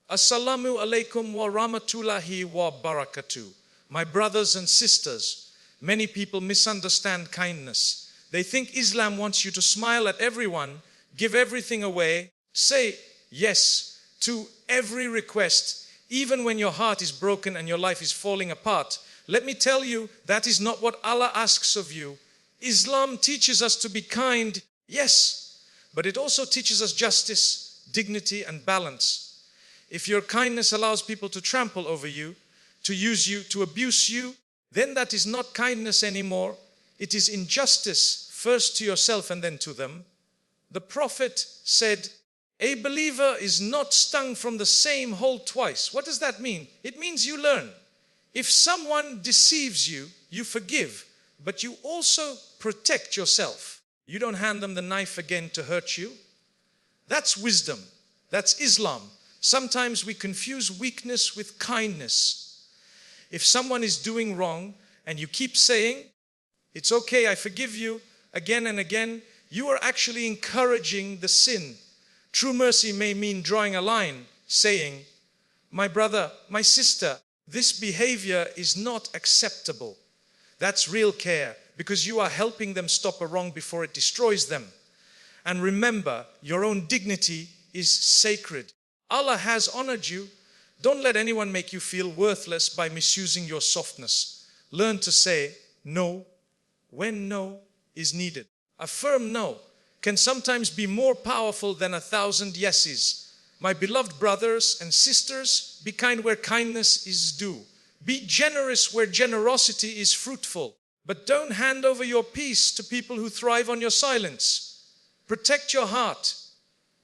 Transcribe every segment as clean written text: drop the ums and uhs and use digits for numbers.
Assalamu alaikum wa rahmatullahi wa barakatuh. My brothers and sisters, many people misunderstand kindness. They think Islam wants you to smile at everyone, give everything away, say yes to every request, even when your heart is broken and your life is falling apart. Let me tell you, that is not what Allah asks of you. Islam teaches us to be kind, yes, but it also teaches us justice, dignity, and balance. If your kindness allows people to trample over you, to use you, to abuse you, then that is not kindness anymore. It is injustice, first to yourself and then to them. The Prophet said, a believer is not stung from the same hole twice. What does that mean? It means you learn. If someone deceives you, you forgive, but you also protect yourself. You don't hand them the knife again to hurt you. That's wisdom. That's Islam. Sometimes we confuse weakness with kindness. If someone is doing wrong and you keep saying, it's okay, I forgive you, again and again, you are actually encouraging the sin. True mercy may mean drawing a line, saying, my brother, my sister, this behavior is not acceptable. That's real care, because you are helping them stop a wrong before it destroys them. And remember, your own dignity is sacred. Allah has honored you. Don't let anyone make you feel worthless by misusing your softness. Learn to say no when no is needed. A firm no can sometimes be more powerful than 1,000 yeses. My beloved brothers and sisters, be kind where kindness is due. Be generous where generosity is fruitful. But don't hand over your peace to people who thrive on your silence. Protect your heart.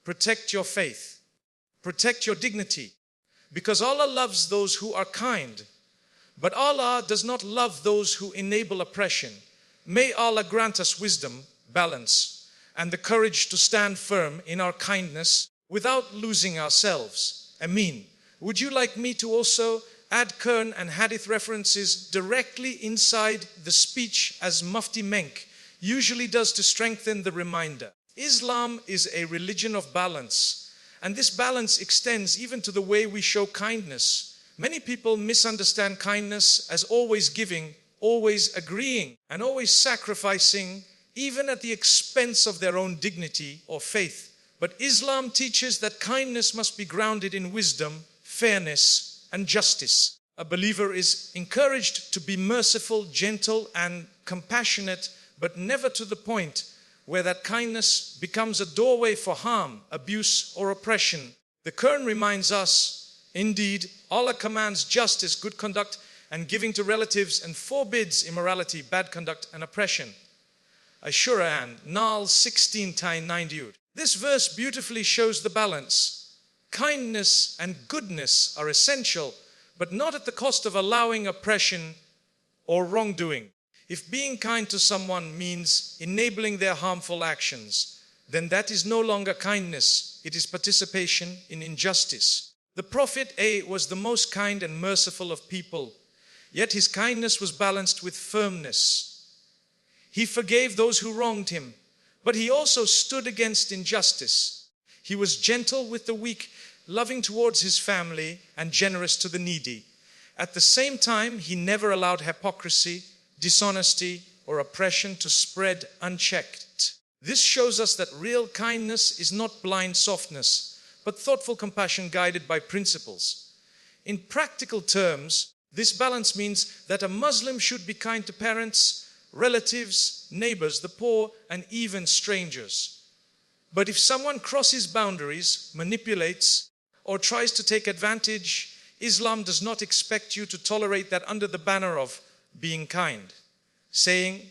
Protect your faith. Protect your dignity. Because Allah loves those who are kind. But Allah does not love those who enable oppression. May Allah grant us wisdom, balance, and the courage to stand firm in our kindness without losing ourselves. Ameen. Would you like me to also add Quran and Hadith references directly inside the speech as Mufti Menk usually does to strengthen the reminder? Islam is a religion of balance, and this balance extends even to the way we show kindness. Many people misunderstand kindness as always giving, always agreeing, and always sacrificing, even at the expense of their own dignity or faith. But Islam teaches that kindness must be grounded in wisdom, fairness, and justice. A believer is encouraged to be merciful, gentle, and compassionate, but never to the point where that kindness becomes a doorway for harm, abuse, or oppression. The Quran reminds us, indeed, Allah commands justice, good conduct, and giving to relatives, and forbids immorality, bad conduct, and oppression. Ashura and Nal 16:9. This verse beautifully shows the balance. Kindness and goodness are essential, but not at the cost of allowing oppression or wrongdoing. If being kind to someone means enabling their harmful actions, then that is no longer kindness. It is participation in injustice. The Prophet was the most kind and merciful of people, yet his kindness was balanced with firmness. He forgave those who wronged him, but he also stood against injustice. He was gentle with the weak, loving towards his family, and generous to the needy. At the same time, he never allowed hypocrisy, dishonesty, or oppression to spread unchecked. This shows us that real kindness is not blind softness, but thoughtful compassion guided by principles. In practical terms, this balance means that a Muslim should be kind to parents, relatives, neighbors, the poor, and even strangers. But if someone crosses boundaries, manipulates, or tries to take advantage, Islam does not expect you to tolerate that under the banner of being kind. Saying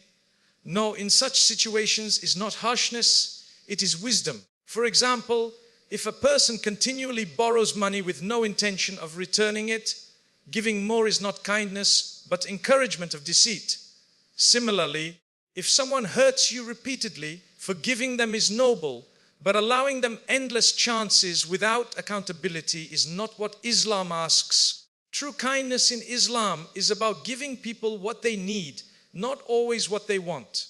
no in such situations is not harshness, it is wisdom. For example, if a person continually borrows money with no intention of returning it, giving more is not kindness, but encouragement of deceit. Similarly, if someone hurts you repeatedly, forgiving them is noble, but allowing them endless chances without accountability is not what Islam asks. True kindness in Islam is about giving people what they need, not always what they want.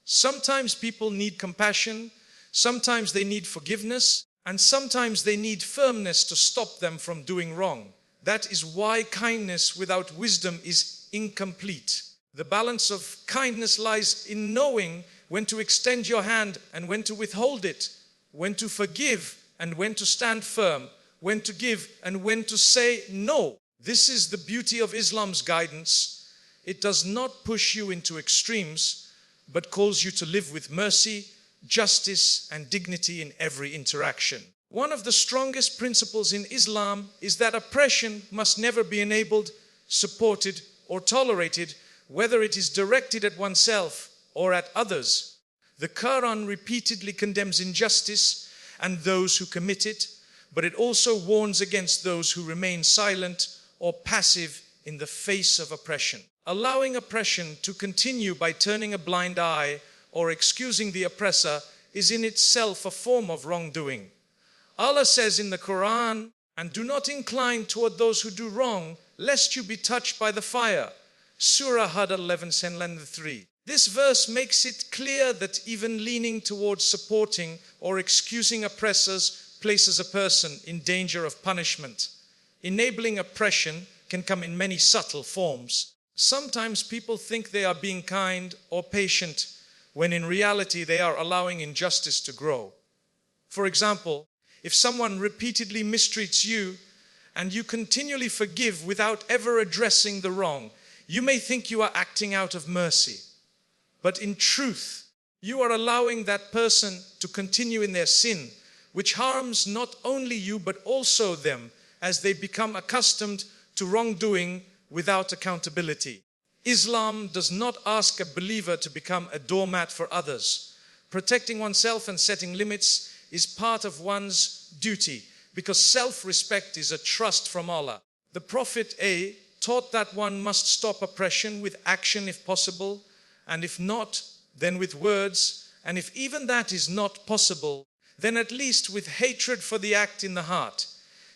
Sometimes people need compassion, sometimes they need forgiveness, And sometimes they need firmness to stop them from doing wrong. That is why kindness without wisdom is incomplete. The balance of kindness lies in knowing when to extend your hand and when to withhold it, when to forgive and when to stand firm, when to give and when to say no. This is the beauty of Islam's guidance. It does not push you into extremes, but calls you to live with mercy, justice, and dignity in every interaction. One of the strongest principles in Islam is that oppression must never be enabled, supported, or tolerated, whether it is directed at oneself or at others. The Quran repeatedly condemns injustice and those who commit it, but it also warns against those who remain silent or passive in the face of oppression. Allowing oppression to continue by turning a blind eye or excusing the oppressor is in itself a form of wrongdoing. Allah says in the Quran, "And do not incline toward those who do wrong, lest you be touched by the fire." Surah Hud 11:3. This verse makes it clear that even leaning towards supporting or excusing oppressors places a person in danger of punishment. Enabling oppression can come in many subtle forms. Sometimes people think they are being kind or patient, when in reality they are allowing injustice to grow. For example, if someone repeatedly mistreats you and you continually forgive without ever addressing the wrong, you may think you are acting out of mercy. But in truth, you are allowing that person to continue in their sin, which harms not only you but also them, as they become accustomed to wrongdoing without accountability. Islam does not ask a believer to become a doormat for others. Protecting oneself and setting limits is part of one's duty, because self-respect is a trust from Allah. The Prophet taught that one must stop oppression with action if possible, and if not, then with words, and if even that is not possible, then at least with hatred for the act in the heart.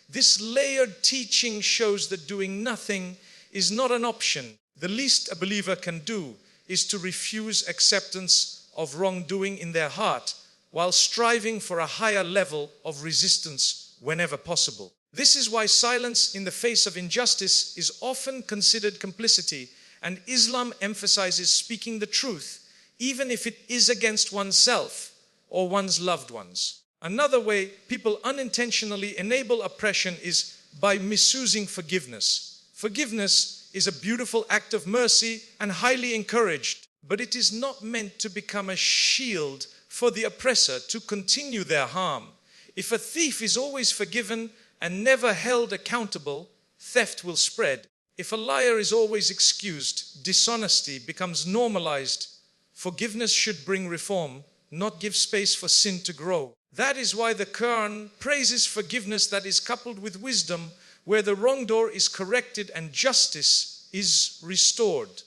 This layered teaching shows that doing nothing is not an option. The least a believer can do is to refuse acceptance of wrongdoing in their heart, while striving for a higher level of resistance whenever possible. This is why silence in the face of injustice is often considered complicity, and Islam emphasizes speaking the truth, even if it is against oneself or one's loved ones. Another way people unintentionally enable oppression is by misusing forgiveness. Forgiveness is a beautiful act of mercy and highly encouraged, but it is not meant to become a shield for the oppressor to continue their harm. If a thief is always forgiven and never held accountable, theft will spread. If a liar is always excused, dishonesty becomes normalized. Forgiveness should bring reform, not give space for sin to grow. That is why the Quran praises forgiveness that is coupled with wisdom, where the wrongdoer is corrected and justice is restored.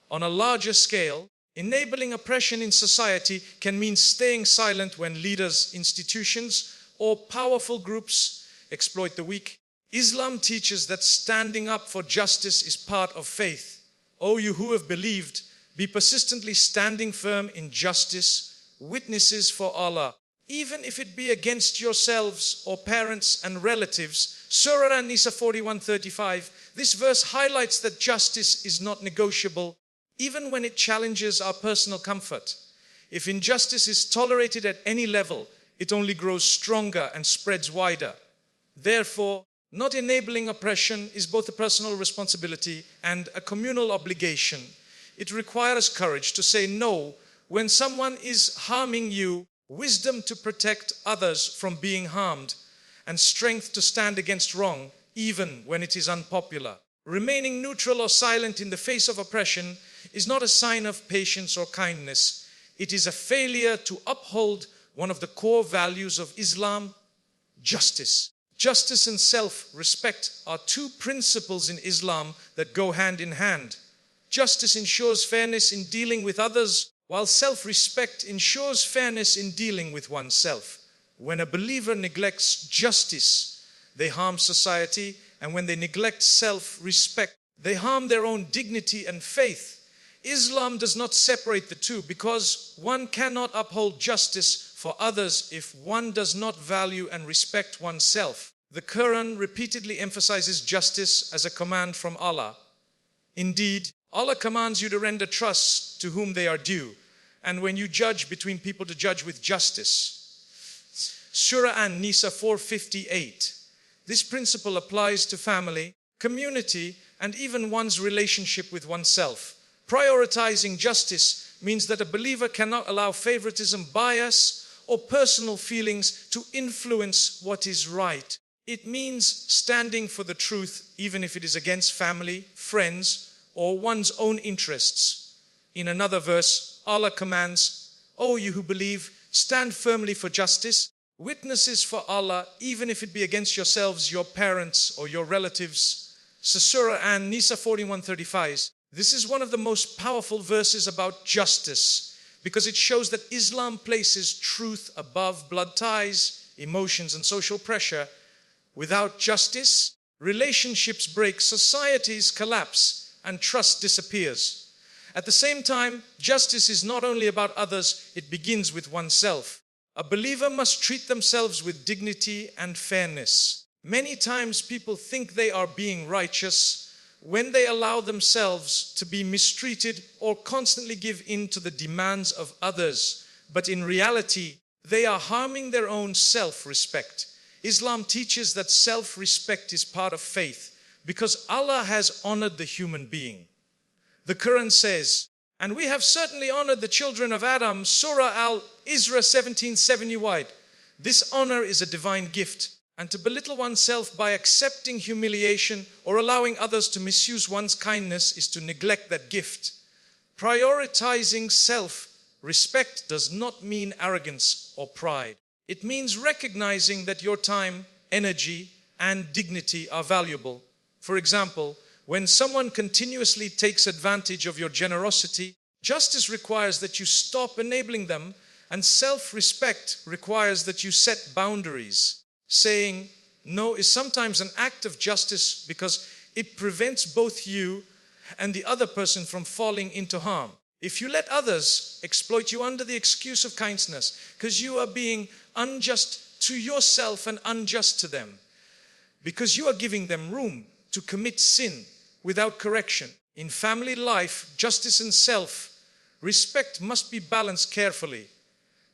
On a larger scale, enabling oppression in society can mean staying silent when leaders, institutions, or powerful groups exploit the weak. Islam teaches that standing up for justice is part of faith. O you who have believed, be persistently standing firm in justice, witnesses for Allah, even if it be against yourselves or parents and relatives. Surah An-Nisa 41:35. This verse highlights that justice is not negotiable, even when it challenges our personal comfort. If injustice is tolerated at any level, it only grows stronger and spreads wider. Therefore, not enabling oppression is both a personal responsibility and a communal obligation. It requires courage to say no when someone is harming you, wisdom to protect others from being harmed, and strength to stand against wrong, even when it is unpopular. Remaining neutral or silent in the face of oppression is not a sign of patience or kindness. It is a failure to uphold one of the core values of Islam, justice. Justice and self-respect are two principles in Islam that go hand in hand. Justice ensures fairness in dealing with others, while self-respect ensures fairness in dealing with oneself. When a believer neglects justice, they harm society, and when they neglect self-respect, they harm their own dignity and faith. Islam does not separate the two, because one cannot uphold justice for others if one does not value and respect oneself. The Quran repeatedly emphasizes justice as a command from Allah. Indeed, Allah commands you to render trust to whom they are due, and when you judge between people, to judge with justice. Surah An-Nisa 4:58. This principle applies to family, community, and even one's relationship with oneself. Prioritizing justice means that a believer cannot allow favoritism, bias, or personal feelings to influence what is right. It means standing for the truth even if it is against family, friends, or one's own interests. In another verse, Allah commands, "O you who believe, stand firmly for justice, witnesses for Allah, even if it be against yourselves, your parents, or your relatives." Surah An-Nisa 41:35. This is one of the most powerful verses about justice because it shows that Islam places truth above blood ties, emotions, and social pressure. Without justice, relationships break, societies collapse, and trust disappears. At the same time, justice is not only about others, it begins with oneself. A believer must treat themselves with dignity and fairness. Many times people think they are being righteous when they allow themselves to be mistreated or constantly give in to the demands of others. But in reality, they are harming their own self-respect. Islam teaches that self-respect is part of faith because Allah has honored the human being. The Quran says, "And we have certainly honored the children of Adam," Surah Al-Isra 17:7 wide. This honor is a divine gift, and to belittle oneself by accepting humiliation or allowing others to misuse one's kindness is to neglect that gift. Prioritizing self-respect does not mean arrogance or pride. It means recognizing that your time, energy, and dignity are valuable. For example, when someone continuously takes advantage of your generosity, justice requires that you stop enabling them, and self-respect requires that you set boundaries. Saying no is sometimes an act of justice because it prevents both you and the other person from falling into harm. If you let others exploit you under the excuse of kindness, because you are being unjust to yourself and unjust to them, because you are giving them room to commit sin without correction. In family life, justice and self-respect must be balanced carefully.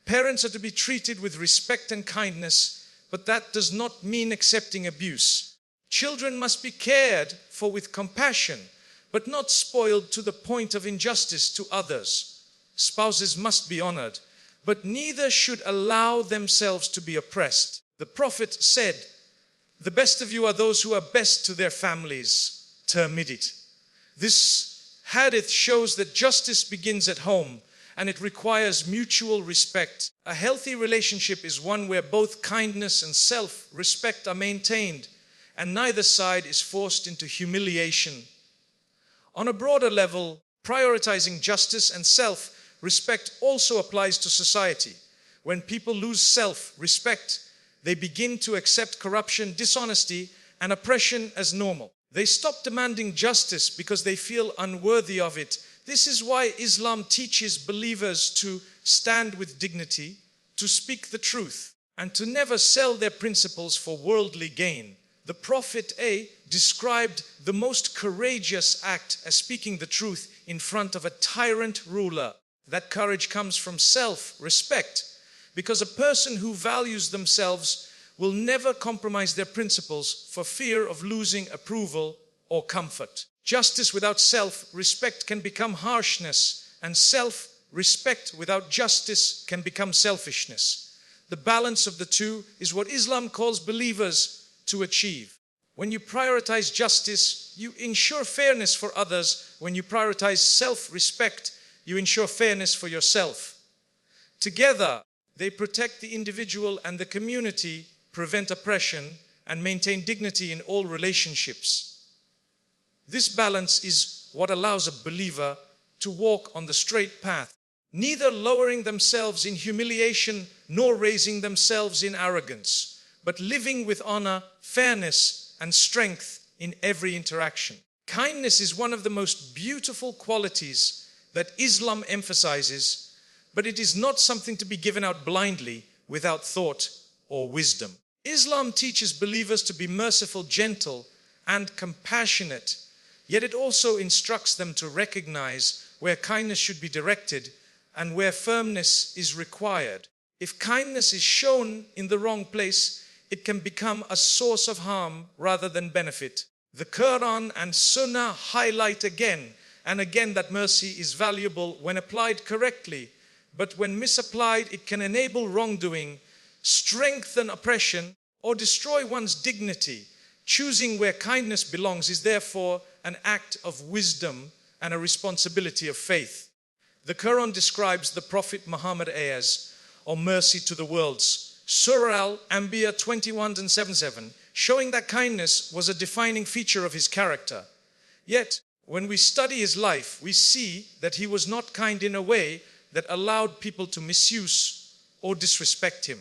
Parents are to be treated with respect and kindness, but that does not mean accepting abuse. Children must be cared for with compassion, but not spoiled to the point of injustice to others. Spouses must be honored, but neither should allow themselves to be oppressed. The Prophet said, "The best of you are those who are best to their families." Tirmidhi. This hadith shows that justice begins at home and it requires mutual respect. A healthy relationship is one where both kindness and self-respect are maintained and neither side is forced into humiliation. On a broader level, prioritizing justice and self-respect also applies to society. When people lose self-respect, they begin to accept corruption, dishonesty, and oppression as normal. They stop demanding justice because they feel unworthy of it. This is why Islam teaches believers to stand with dignity, to speak the truth, and to never sell their principles for worldly gain. The Prophet described the most courageous act as speaking the truth in front of a tyrant ruler. That courage comes from self-respect, because a person who values themselves will never compromise their principles for fear of losing approval or comfort. Justice without self-respect can become harshness, and self-respect without justice can become selfishness. The balance of the two is what Islam calls believers to achieve. When you prioritize justice, you ensure fairness for others. When you prioritize self-respect, you ensure fairness for yourself. Together, they protect the individual and the community, prevent oppression, and maintain dignity in all relationships. This balance is what allows a believer to walk on the straight path, neither lowering themselves in humiliation nor raising themselves in arrogance, but living with honor, fairness, and strength in every interaction. Kindness is one of the most beautiful qualities that Islam emphasizes, but it is not something to be given out blindly without thought or wisdom. Islam teaches believers to be merciful, gentle, and compassionate, yet it also instructs them to recognize where kindness should be directed and where firmness is required. If kindness is shown in the wrong place, it can become a source of harm rather than benefit. The Quran and Sunnah highlight again and again that mercy is valuable when applied correctly, but when misapplied, it can enable wrongdoing, strengthen oppression, or destroy one's dignity. Choosing where kindness belongs is therefore an act of wisdom and a responsibility of faith. The Quran describes the Prophet Muhammad as, or mercy to the worlds, Surah Al-Anbiya 21 and 77, showing that kindness was a defining feature of his character. Yet, when we study his life, we see that he was not kind in a way that allowed people to misuse or disrespect him.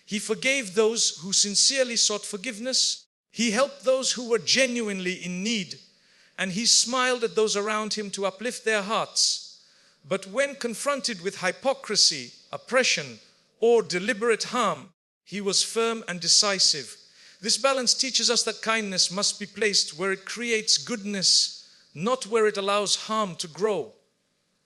He forgave those who sincerely sought forgiveness. He helped those who were genuinely in need, and he smiled at those around him to uplift their hearts. But when confronted with hypocrisy, oppression, or deliberate harm, he was firm and decisive. This balance teaches us that kindness must be placed where it creates goodness, not where it allows harm to grow.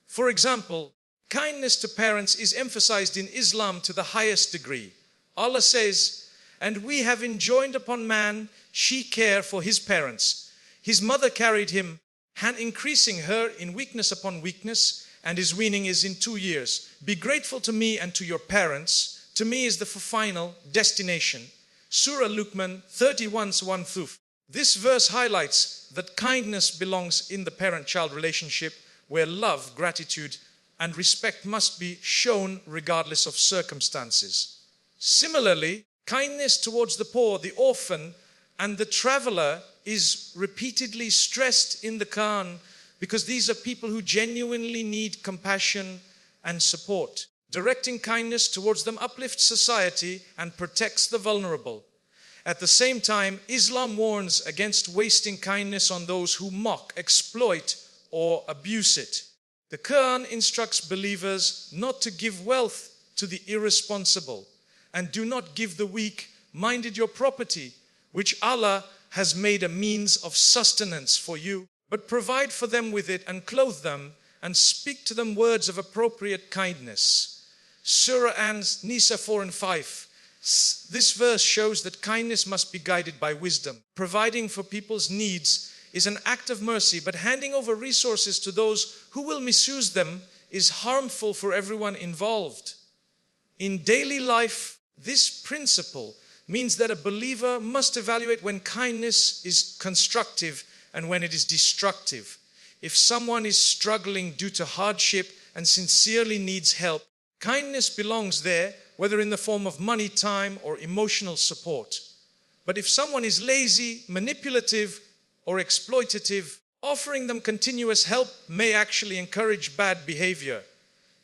For example, kindness to parents is emphasized in Islam to the highest degree. Allah says, "And we have enjoined upon man she care for his parents. His mother carried him, and increasing her in weakness upon weakness, and his weaning is in 2 years. Be grateful to me and to your parents. To me is the final destination." Surah Luqman 31:1-2. This verse highlights that kindness belongs in the parent-child relationship, where love, gratitude, and respect must be shown regardless of circumstances. Similarly, kindness towards the poor, the orphan, and the traveler is repeatedly stressed in the Quran because these are people who genuinely need compassion and support. Directing kindness towards them uplifts society and protects the vulnerable. At the same time, Islam warns against wasting kindness on those who mock, exploit, or abuse it. The Quran instructs believers not to give wealth to the irresponsible, and do not give the weak-minded your property, which Allah has made a means of sustenance for you, but provide for them with it and clothe them and speak to them words of appropriate kindness. Surah An-Nisa 4 and 5. This verse shows that kindness must be guided by wisdom. Providing for people's needs is an act of mercy, but handing over resources to those who will misuse them is harmful for everyone involved. In daily life, this principle means that a believer must evaluate when kindness is constructive and when it is destructive. If someone is struggling due to hardship and sincerely needs help, kindness belongs there, whether in the form of money, time, or emotional support. But if someone is lazy, manipulative, or exploitative, offering them continuous help may actually encourage bad behavior.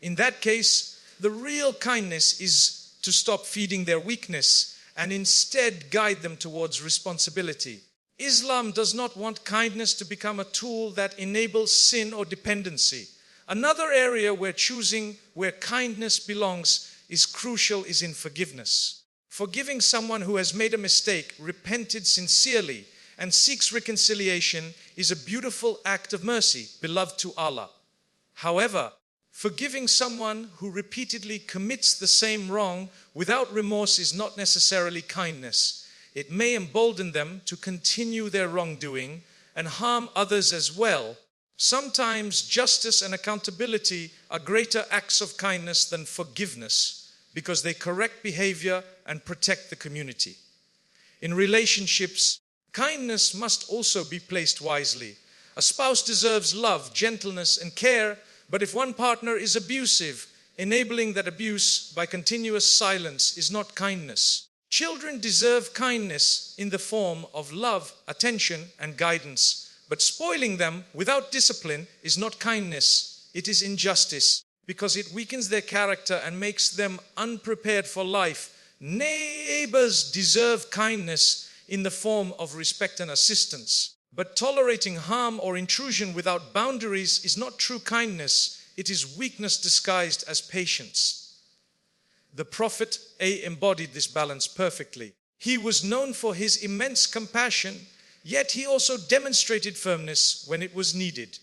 In that case, the real kindness is to stop feeding their weakness and instead guide them towards responsibility. Islam does not want kindness to become a tool that enables sin or dependency. Another area where choosing where kindness belongs is crucial is in forgiveness. Forgiving someone who has made a mistake, repented sincerely, and seeks reconciliation is a beautiful act of mercy, beloved to Allah. However, forgiving someone who repeatedly commits the same wrong without remorse is not necessarily kindness. It may embolden them to continue their wrongdoing and harm others as well. Sometimes justice and accountability are greater acts of kindness than forgiveness because they correct behavior and protect the community. In relationships, kindness must also be placed wisely. A spouse deserves love, gentleness, and care, but if one partner is abusive, enabling that abuse by continuous silence is not kindness. Children deserve kindness in the form of love, attention, and guidance, but spoiling them without discipline is not kindness, it is injustice, because it weakens their character and makes them unprepared for life. Neighbors deserve kindness in the form of respect and assistance. But tolerating harm or intrusion without boundaries is not true kindness, it is weakness disguised as patience. The Prophet embodied this balance perfectly. He was known for his immense compassion, yet he also demonstrated firmness when it was needed.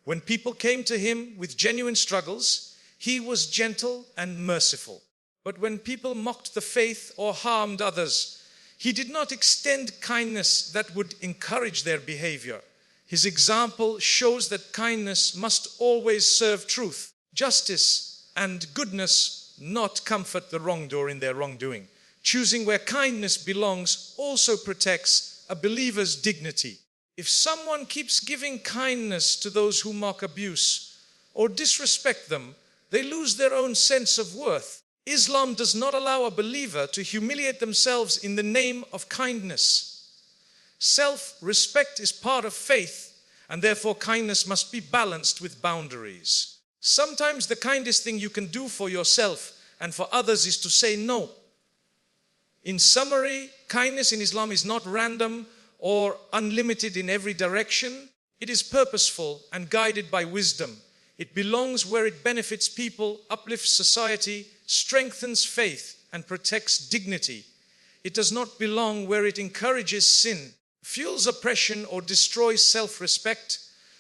When people came to him with genuine struggles, he was gentle and merciful. But when people mocked the faith or harmed others, he did not extend kindness that would encourage their behavior. His example shows that kindness must always serve truth, justice, and goodness, not comfort the wrongdoer in their wrongdoing. Choosing where kindness belongs also protects a believer's dignity. If someone keeps giving kindness to those who mock abuse or disrespect them, they lose their own sense of worth. Islam does not allow a believer to humiliate themselves in the name of kindness. Self-respect is part of faith, and therefore kindness must be balanced with boundaries. Sometimes the kindest thing you can do for yourself and for others is to say no. In summary, kindness in Islam is not random or unlimited in every direction. It is purposeful and guided by wisdom. It belongs where it benefits people, uplifts society, strengthens faith, and protects dignity. It does not belong where it encourages sin, fuels oppression, or destroys self-respect.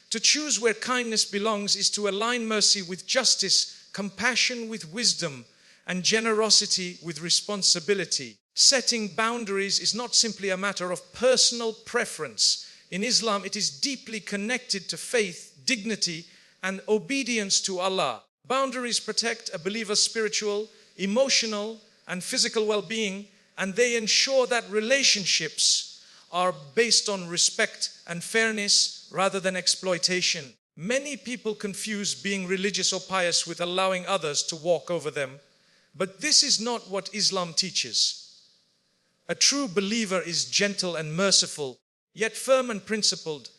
To choose where kindness belongs is to align mercy with justice, compassion with wisdom, and generosity with responsibility. Setting boundaries is not simply a matter of personal preference. In Islam, it is deeply connected to faith, dignity, and obedience to Allah. Boundaries protect a believer's spiritual, emotional, and physical well-being, and they ensure that relationships are based on respect and fairness rather than exploitation. Many people confuse being religious or pious with allowing others to walk over them, but this is not what Islam teaches. A true believer is gentle and merciful, yet firm and principled.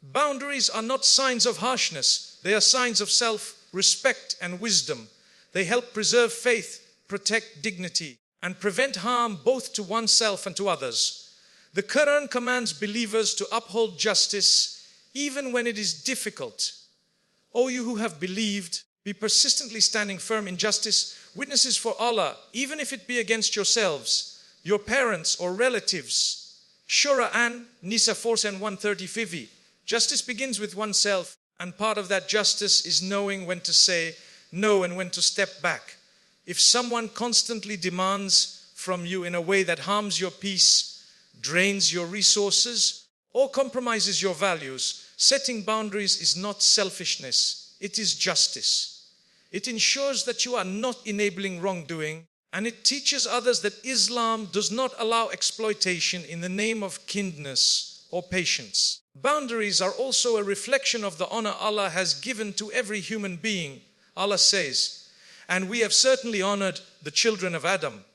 Boundaries are not signs of harshness. They are signs of self-respect and wisdom. They help preserve faith, protect dignity, and prevent harm both to oneself and to others. The Quran commands believers to uphold justice even when it is difficult. O you who have believed, be persistently standing firm in justice, witnesses for Allah, even if it be against yourselves, your parents or relatives. Shura An, Nisa 4 and 130 Justice begins with oneself, and part of that justice is knowing when to say no and when to step back. If someone constantly demands from you in a way that harms your peace, drains your resources, or compromises your values, setting boundaries is not selfishness, it is justice. It ensures that you are not enabling wrongdoing, and it teaches others that Islam does not allow exploitation in the name of kindness or patience. Boundaries are also a reflection of the honor Allah has given to every human being. Allah says, "And we have certainly honored the children of Adam."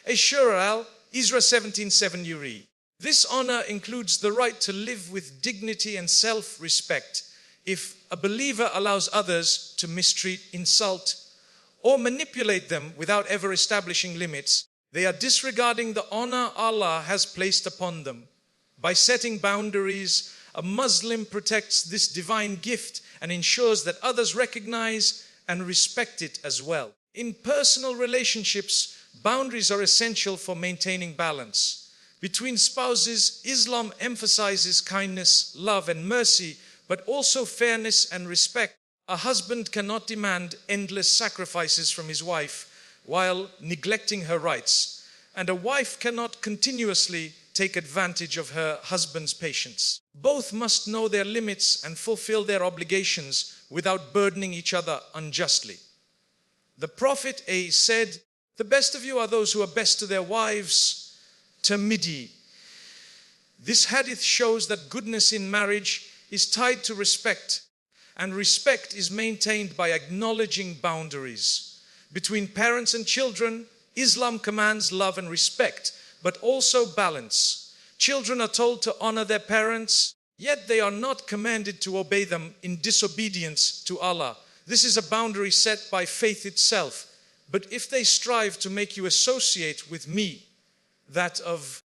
Shura Al, Isra 17:7 you read. This honor includes the right to live with dignity and self-respect. If a believer allows others to mistreat, insult, or manipulate them without ever establishing limits, they are disregarding the honor Allah has placed upon them. By setting boundaries, a Muslim protects this divine gift and ensures that others recognize and respect it as well. In personal relationships, boundaries are essential for maintaining balance. Between spouses, Islam emphasizes kindness, love, and mercy, but also fairness and respect. A husband cannot demand endless sacrifices from his wife while neglecting her rights, and a wife cannot continuously take advantage of her husband's patience. Both must know their limits and fulfill their obligations without burdening each other unjustly. The Prophet said, "The best of you are those who are best to their wives." Tirmidhi. This hadith shows that goodness in marriage is tied to respect, and respect is maintained by acknowledging boundaries. Between parents and children, Islam commands love and respect, but also balance. Children are told to honor their parents, yet they are not commanded to obey them in disobedience to Allah. This is a boundary set by faith itself. But if they strive to make you associate with me, that of